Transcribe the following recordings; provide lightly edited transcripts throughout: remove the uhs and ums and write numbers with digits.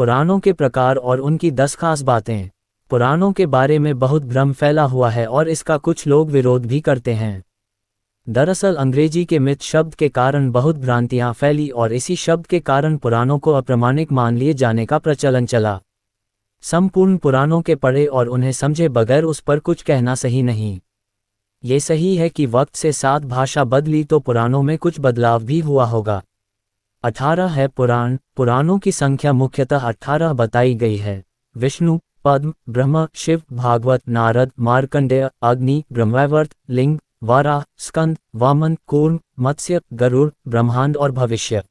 पुराणों के प्रकार और उनकी 10 खास बातें। पुराणों के बारे में बहुत भ्रम फैला हुआ है और इसका कुछ लोग विरोध भी करते हैं। दरअसल अंग्रेजी के मिथ शब्द के कारण बहुत भ्रांतियां फैली और इसी शब्द के कारण पुराणों को अप्रामाणिक मान लिए जाने का प्रचलन चला। संपूर्ण पुराणों के पढ़े और उन्हें समझे बगैर उस पर कुछ कहना सही नहीं। ये सही है कि वक्त से साथ भाषा बदली तो पुराणों में कुछ बदलाव भी हुआ होगा। 18 है पुराण। पुराणों की संख्या मुख्यतः 18 बताई गई है। विष्णु, पद्म, ब्रह्मा, शिव, भागवत, नारद, मार्कंडेय, अग्नि, ब्रह्मवैवर्त, लिंग, वाराह, स्कंद, वामन, कूर्म, मत्स्य, गरुड़, ब्रह्मांड और भविष्य।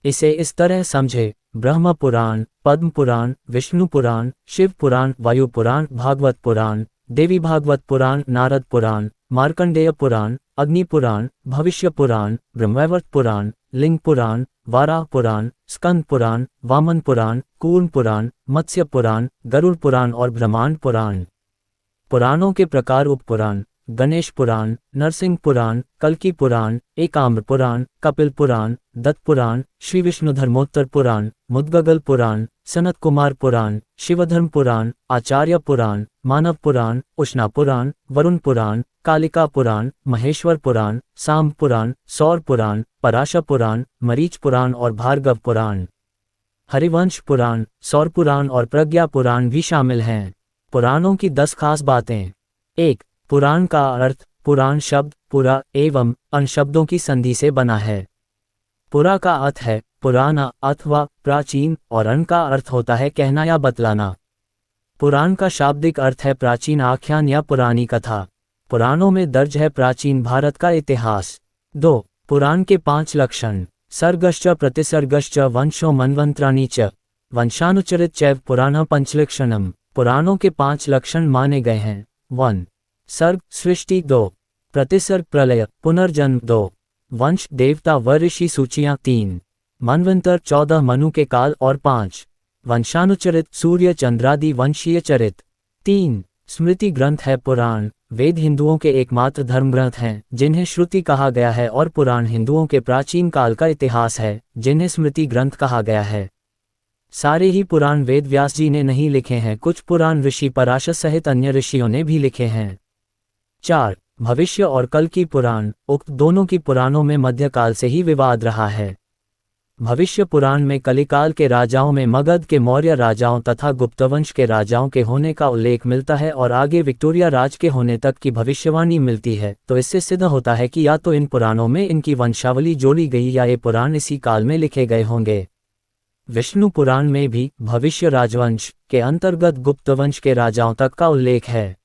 इसे इस तरह समझे: ब्रह्म पुराण, पद्म पुराण, विष्णु पुराण, शिव पुराण, वायु पुराण, भागवत पुराण, देवी भागवत पुराण, नारद पुराण, मार्कंडेय पुराण, अग्नि पुराण, भविष्य पुराण, ब्रह्मवैवर्त पुराण, लिंग पुराण, वाराह पुराण, स्कंद पुराण, वामन पुराण, कूर्म पुराण, मत्स्य पुराण, गरुड़ पुराण और ब्रह्मांड पुराण। पुराणों के प्रकार: उपपुराण, गणेश पुराण, नरसिंह पुराण, कल्की पुराण, एकाम्र पुराण, कपिल पुराण, दत्त पुराण, श्री विष्णु धर्मोत्तर पुराण, मुद्गल पुराण, सनत कुमार पुराण, शिवधर्म पुराण, आचार्य पुराण, मानव पुराण, उष्णा पुराण, वरुण पुराण, कालिका पुराण, महेश्वर पुराण, सांब पुराण, सौर पुराण, पराशर पुराण, मरीच पुराण और भार्गव पुराण। हरिवंश पुराण, सौर पुराण और प्रज्ञा पुराण भी शामिल हैं। पुराणों की 10 खास बातें। 1. पुराण का अर्थ: पुराण शब्द पुरा एवं अन शब्दों की संधि से बना है। पुरा का अर्थ है पुराना अथवा प्राचीन और अन का अर्थ होता है कहना या बतलाना। पुराण का शाब्दिक अर्थ है प्राचीन आख्यान या पुरानी कथा। पुराणों में दर्ज है प्राचीन भारत का इतिहास। 2. पुराण के 5 लक्षण: सर्गश्च प्रतिसर्गश्च वंशो मन्वंत्राणि च वंशानुचरित चैव पुराण पंचलक्षणम। पुराणों के 5 लक्षण माने गए हैं। 1. सर्ग सृष्टि, 2. प्रतिसर्ग प्रलय पुनर्जन्म, 2. वंश देवता व ऋषि सूचियां, 3. मनवंतर 14 मनु के काल और 5. वंशानुचरित सूर्य चंद्रादि वंशीय चरित। 3. स्मृति ग्रंथ है पुराण। वेद हिंदुओं के एकमात्र धर्म ग्रंथ हैं जिन्हें श्रुति कहा गया है और पुराण हिंदुओं के प्राचीन काल का इतिहास है जिन्हें स्मृति ग्रंथ कहा गया है। सारे ही पुराण वेद व्यास जी ने नहीं लिखे हैं, कुछ पुराण ऋषि पराशर सहित अन्य ऋषियों ने भी लिखे हैं। 4. भविष्य और कल की पुराण। उक्त दोनों की पुराणों में मध्यकाल से ही विवाद रहा है। भविष्य पुराण में कलिकाल के राजाओं में मगध के मौर्य राजाओं तथा गुप्तवंश के राजाओं के होने का उल्लेख मिलता है और आगे विक्टोरिया राज के होने तक की भविष्यवाणी मिलती है, तो इससे सिद्ध होता है कि या तो इन पुराणों में इनकी वंशावली जोड़ी गई या ये पुराण इसी काल में लिखे गए होंगे। विष्णु पुराण में भी भविष्य राजवंश के अंतर्गत गुप्तवंश के राजाओं तक का उल्लेख है।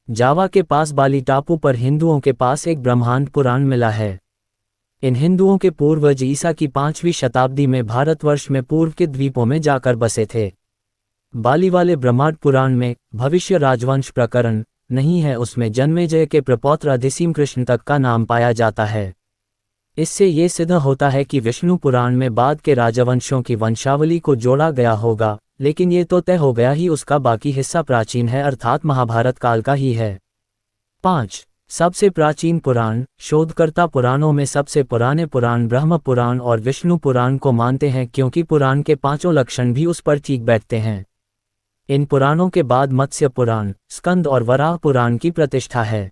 जावा के पास बाली टापू पर हिंदुओं के पास एक ब्रह्मांड पुराण मिला है। इन हिंदुओं के पूर्वज ईसा की 5वीं शताब्दी में भारतवर्ष में पूर्व के द्वीपों में जाकर बसे थे। बाली वाले ब्रह्मांड पुराण में भविष्य राजवंश प्रकरण नहीं है, उसमें जन्मेजय के प्रपौत्र अधिसीम कृष्ण तक का नाम पाया जाता है। इससे ये सिद्ध होता है कि विष्णु पुराण में बाद के राजवंशों की वंशावली को जोड़ा गया होगा, लेकिन ये तो तय हो गया ही उसका बाकी हिस्सा प्राचीन है अर्थात महाभारत काल का ही है। 5. सबसे प्राचीन पुराण। शोधकर्ता पुराणों में सबसे पुराने पुराण ब्रह्म पुराण और विष्णु पुराण को मानते हैं क्योंकि पुराण के 5 लक्षण भी उस पर ठीक बैठते हैं। इन पुराणों के बाद मत्स्य पुराण, स्कंद और वराह पुराण की प्रतिष्ठा है।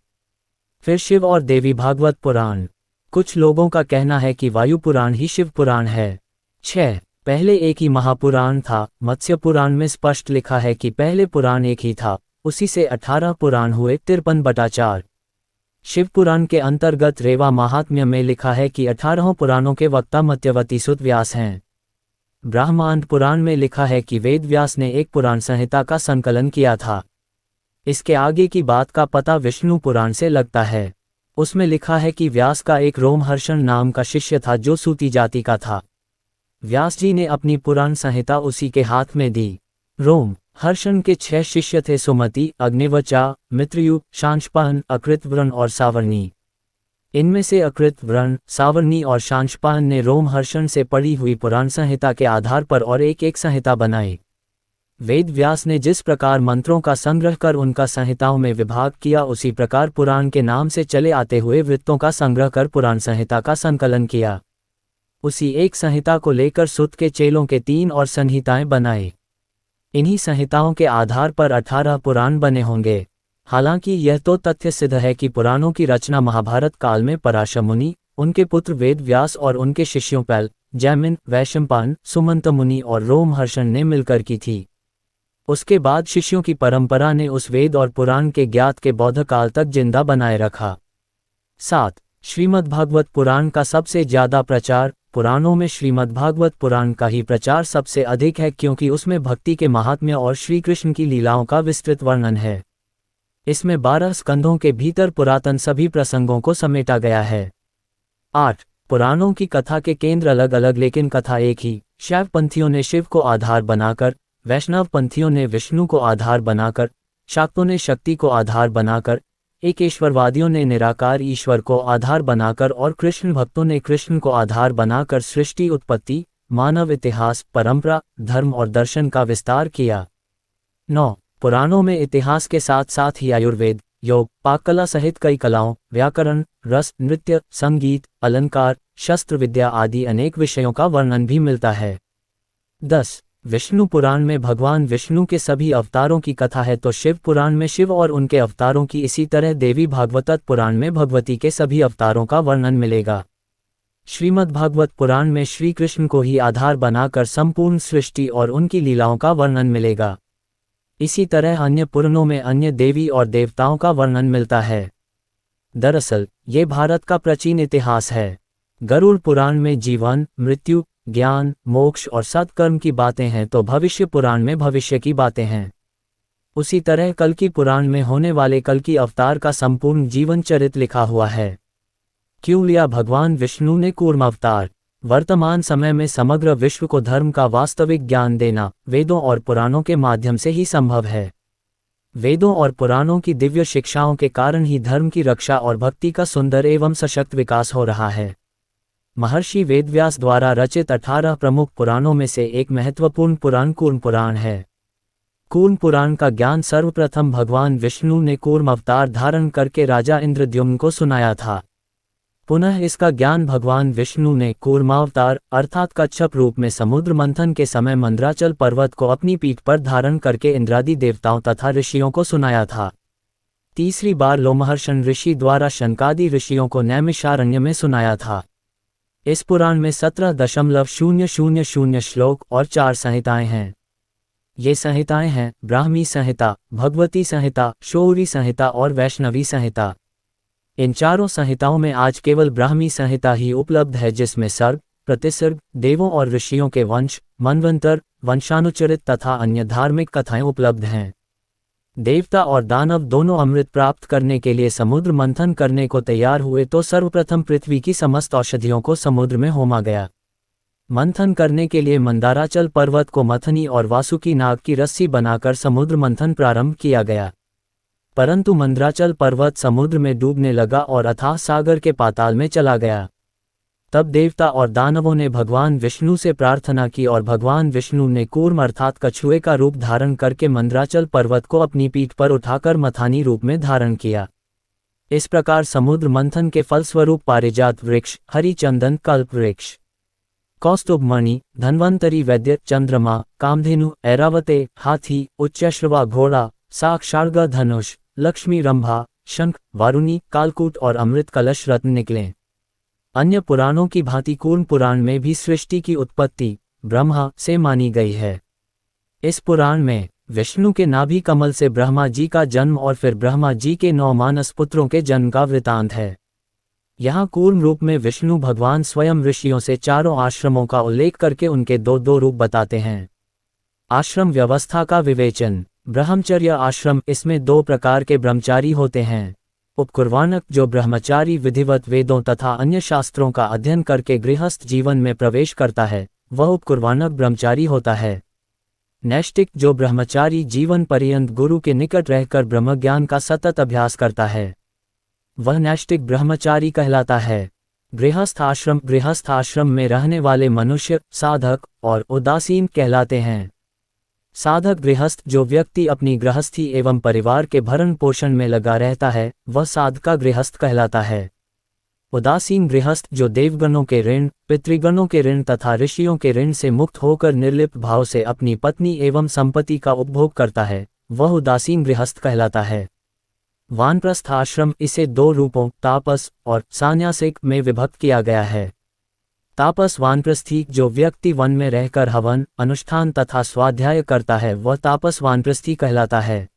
फिर शिव और देवी भागवत पुराण। कुछ लोगों का कहना है कि वायु पुराण ही शिव पुराण है। 6. पहले एक ही महापुराण था। मत्स्य पुराण में स्पष्ट लिखा है कि पहले पुराण एक ही था, उसी से 18 पुराण हुए 53/4। शिव पुराण के अंतर्गत रेवा महात्म्य में लिखा है कि 18 पुराणों के वक्ता मत्यवती सुत व्यास हैं। ब्रह्मांड पुराण में लिखा है कि वेद व्यास ने एक पुराण संहिता का संकलन किया था। इसके आगे की बात का पता विष्णु पुराण से लगता है। उसमें लिखा है कि व्यास का एक रोमहर्षण नाम का शिष्य था जो सूती जाति का था। व्यास जी ने अपनी पुराण संहिता उसी के हाथ में दी। रोमहर्षण के 6 शिष्य थे: सुमति, अग्निवचा, मित्रयु, शांशपान, अकृतव्रण और सावर्णी। इनमें से अकृतव्रण, सावर्णी और शांशपान ने रोमहर्षण से पढ़ी हुई पुराण संहिता के आधार पर और एक संहिता बनाई। वेद व्यास ने जिस प्रकार मंत्रों का संग्रह कर उनका संहिताओं में विभाग किया, उसी प्रकार पुराण के नाम से चले आते हुए वृत्तों का संग्रह कर पुराण संहिता का संकलन किया। उसी एक संहिता को लेकर सुत के चेलों के 3 और संहिताएं बनाई। इन्हीं संहिताओं के आधार पर 18 पुराण बने होंगे। हालांकि यह तो तथ्य सिद्ध है कि पुराणों की रचना महाभारत काल में पराशर मुनि, उनके पुत्र वेद व्यास और उनके शिष्यों पैल, जैमिन, वैशंपायन, सुमंत मुनि और रोमहर्षण ने मिलकर की थी। उसके बाद शिष्यों की परंपरा ने उस वेद और पुराण के ज्ञात के बौद्ध काल तक जिंदा बनाए रखा। 7. श्रीमद्भागवत पुराण का सबसे ज्यादा प्रचार। पुराणों में श्रीमद्भागवत पुराण का ही प्रचार सबसे अधिक है क्योंकि उसमें भक्ति के महात्म्य और श्री कृष्ण की लीलाओं का विस्तृत वर्णन है। इसमें 12 स्कंधों के भीतर पुरातन सभी प्रसंगों को समेटा गया है। 8. पुराणों की कथा के केंद्र अलग अलग लेकिन कथा एक ही। शैव पंथियों ने शिव को आधार बनाकर, वैष्णव पंथियों ने विष्णु को आधार बनाकर, शाक्तों ने शक्ति को आधार बनाकर, एकेश्वरवादियों ने निराकार ईश्वर को आधार बनाकर और कृष्ण भक्तों ने कृष्ण को आधार बनाकर सृष्टि, उत्पत्ति, मानव इतिहास, परंपरा, धर्म और दर्शन का विस्तार किया। 9. पुराणों में इतिहास के साथ साथ ही आयुर्वेद, योग, पाककला सहित कई कलाओं, व्याकरण, रस, नृत्य, संगीत, अलंकार, शस्त्र विद्या आदि अनेक विषयों का वर्णन भी मिलता है। 10. विष्णु पुराण में भगवान विष्णु के सभी अवतारों की कथा है तो शिव पुराण में शिव और उनके अवतारों की, इसी तरह देवी भागवत पुराण में भगवती के सभी अवतारों का वर्णन मिलेगा। श्रीमद्भागवत पुराण में श्री कृष्ण को ही आधार बनाकर संपूर्ण सृष्टि और उनकी लीलाओं का वर्णन मिलेगा। इसी तरह अन्य पुराणों में अन्य देवी और देवताओं का वर्णन मिलता है। दरअसल ये भारत का प्राचीन इतिहास है। गरुड़ पुराण में जीवन, मृत्यु, ज्ञान, मोक्ष और सत्कर्म की बातें हैं तो भविष्य पुराण में भविष्य की बातें हैं। उसी तरह कल्कि पुराण में होने वाले कल्कि अवतार का संपूर्ण जीवन चरित्र लिखा हुआ है। क्यों लिया भगवान विष्णु ने कूर्म अवतार? वर्तमान समय में समग्र विश्व को धर्म का वास्तविक ज्ञान देना वेदों और पुराणों के माध्यम से ही संभव है। वेदों और पुराणों की दिव्य शिक्षाओं के कारण ही धर्म की रक्षा और भक्ति का सुंदर एवं सशक्त विकास हो रहा है। महर्षि वेदव्यास द्वारा रचित 18 प्रमुख पुराणों में से एक महत्वपूर्ण पुराण कूर्म पुराण है। कूर्म पुराण का ज्ञान सर्वप्रथम भगवान विष्णु ने कूर्म अवतार धारण करके राजा इंद्रद्युम्न को सुनाया था। पुनः इसका ज्ञान भगवान विष्णु ने कूर्मावतार अर्थात कच्छप रूप में समुद्र मंथन के समय मंदराचल पर्वत को अपनी पीठ पर धारण करके इंद्रादि देवताओं तथा ऋषियों को सुनाया था। तीसरी बार लोमहर्षण ऋषि द्वारा शनकादि ऋषियों को नैमिषारण्य में सुनाया था। इस पुराण में 17.000 श्लोक और 4 संहिताएं हैं। ये संहिताएं हैं ब्राह्मी संहिता, भगवती संहिता, शौरी संहिता और वैष्णवी संहिता। इन चारों संहिताओं में आज केवल ब्राह्मी संहिता ही उपलब्ध है जिसमें सर्ग, प्रतिसर्ग, देवों और ऋषियों के वंश, मनवंतर, वंशानुचरित तथा अन्य धार्मिक कथाएं उपलब्ध हैं। देवता और दानव दोनों अमृत प्राप्त करने के लिए समुद्र मंथन करने को तैयार हुए तो सर्वप्रथम पृथ्वी की समस्त औषधियों को समुद्र में होमा गया। मंथन करने के लिए मंदाराचल पर्वत को मथनी और वासुकी नाग की रस्सी बनाकर समुद्र मंथन प्रारंभ किया गया। परंतु मंदराचल पर्वत समुद्र में डूबने लगा और अथाह सागर के पाताल में चला गया। तब देवता और दानवों ने भगवान विष्णु से प्रार्थना की और भगवान विष्णु ने कूर्म अर्थात कछुए का रूप धारण करके मंदराचल पर्वत को अपनी पीठ पर उठाकर मथानी रूप में धारण किया। इस प्रकार समुद्र मंथन के फलस्वरूप पारिजात वृक्ष, हरिचंदन, कल्प वृक्ष, कौस्तुभमणि, धन्वंतरी, वैद्य, चंद्रमा, कामधेनु, ऐरावते, हाथी, उच्चश्रवा घोड़ा, साक्षार्ग, धनुष, लक्ष्मी, रंभा, शंख, वारुणी, कालकूट और अमृत कलश रत्न निकले। अन्य पुराणों की भांति कूर्म पुराण में भी सृष्टि की उत्पत्ति ब्रह्मा से मानी गई है। इस पुराण में विष्णु के नाभि कमल से ब्रह्मा जी का जन्म और फिर ब्रह्मा जी के 9 मानस पुत्रों के जन्म का वृतांत है। यहाँ कूर्म रूप में विष्णु भगवान स्वयं ऋषियों से चारों आश्रमों का उल्लेख करके उनके 2 रूप बताते हैं। आश्रम व्यवस्था का विवेचन। ब्रह्मचर्य आश्रम, इसमें 2 प्रकार के ब्रह्मचारी होते हैं। उपकुर्वाणक, जो ब्रह्मचारी विधिवत वेदों तथा अन्य शास्त्रों का अध्ययन करके गृहस्थ जीवन में प्रवेश करता है, वह उपकुर्वाणक ब्रह्मचारी होता है। नैष्टिक, जो ब्रह्मचारी जीवन पर्यंत गुरु के निकट रहकर ब्रह्मज्ञान का सतत अभ्यास करता है, वह नैष्टिक ब्रह्मचारी कहलाता है। गृहस्थ आश्रम में रहने वाले मनुष्य साधक और उदासीन कहलाते हैं। साधक गृहस्थ, जो व्यक्ति अपनी गृहस्थी एवं परिवार के भरण पोषण में लगा रहता है, वह साधका गृहस्थ कहलाता है। उदासीन गृहस्थ जो देवगणों के ऋण, पितृगणों के ऋण तथा ऋषियों के ऋण से मुक्त होकर निर्लिप्त भाव से अपनी पत्नी एवं संपत्ति का उपभोग करता है, वह उदासीन गृहस्थ कहलाता है। वानप्रस्थ आश्रम इसे दो रूपों तापस और सान्यासिक में विभक्त किया गया है। तापस वानप्रस्थी जो व्यक्ति वन में रहकर हवन, अनुष्ठान तथा स्वाध्याय करता है वह तापस वानप्रस्थी कहलाता है।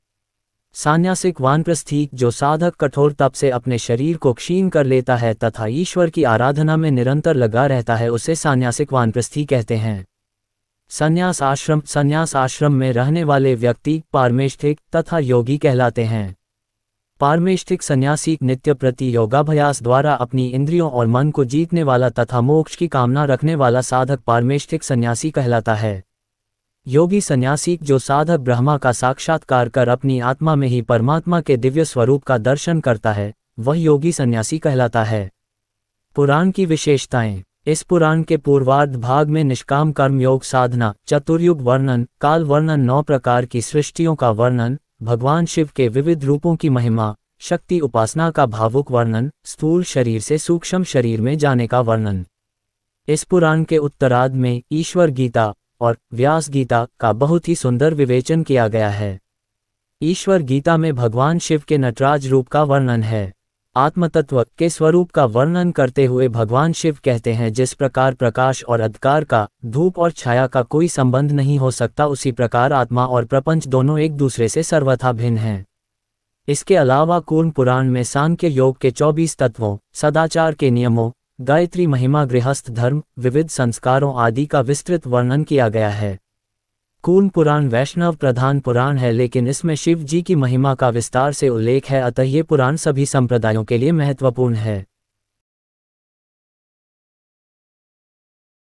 सान्यासिक वानप्रस्थी जो साधक कठोर तप से अपने शरीर को क्षीण कर लेता है तथा ईश्वर की आराधना में निरंतर लगा रहता है उसे सान्यासिक वानप्रस्थी कहते हैं। संन्यास आश्रम में रहने वाले व्यक्ति पारमेष्ठिक तथा योगी कहलाते हैं। पारमेष्ठिक सन्यासी नित्य प्रति योगाभ्यास द्वारा अपनी इंद्रियों और मन को जीतने वाला तथा मोक्ष की कामना रखने वाला साधक पारमेष्ठिक सन्यासी कहलाता है। योगी सन्यासी जो साधक ब्रह्मा का साक्षात्कार कर अपनी आत्मा में ही परमात्मा के दिव्य स्वरूप का दर्शन करता है, वह योगी सन्यासी कहलाता है। पुराण की विशेषताएं। इस पुराण के पूर्वार्ध भाग में निष्काम कर्म योग साधना, चतुर्युग वर्णन, काल वर्णन, 9 प्रकार की सृष्टियों का वर्णन, भगवान शिव के विविध रूपों की महिमा, शक्ति उपासना का भावुक वर्णन, स्थूल शरीर से सूक्ष्म शरीर में जाने का वर्णन। इस पुराण के उत्तरार्ध में ईश्वर गीता और व्यास गीता का बहुत ही सुंदर विवेचन किया गया है। ईश्वर गीता में भगवान शिव के नटराज रूप का वर्णन है। आत्मतत्व के स्वरूप का वर्णन करते हुए भगवान शिव कहते हैं जिस प्रकार प्रकाश और अंधकार का, धूप और छाया का कोई संबंध नहीं हो सकता, उसी प्रकार आत्मा और प्रपंच दोनों एक दूसरे से सर्वथा भिन्न हैं। इसके अलावा कूर्म पुराण में सांख्य योग के 24 तत्वों, सदाचार के नियमों, गायत्री महिमा, गृहस्थ धर्म, विविध संस्कारों आदि का विस्तृत वर्णन किया गया है। कूर्म पुराण वैष्णव प्रधान पुराण है लेकिन इसमें शिव जी की महिमा का विस्तार से उल्लेख है, अतः ये पुराण सभी संप्रदायों के लिए महत्वपूर्ण है।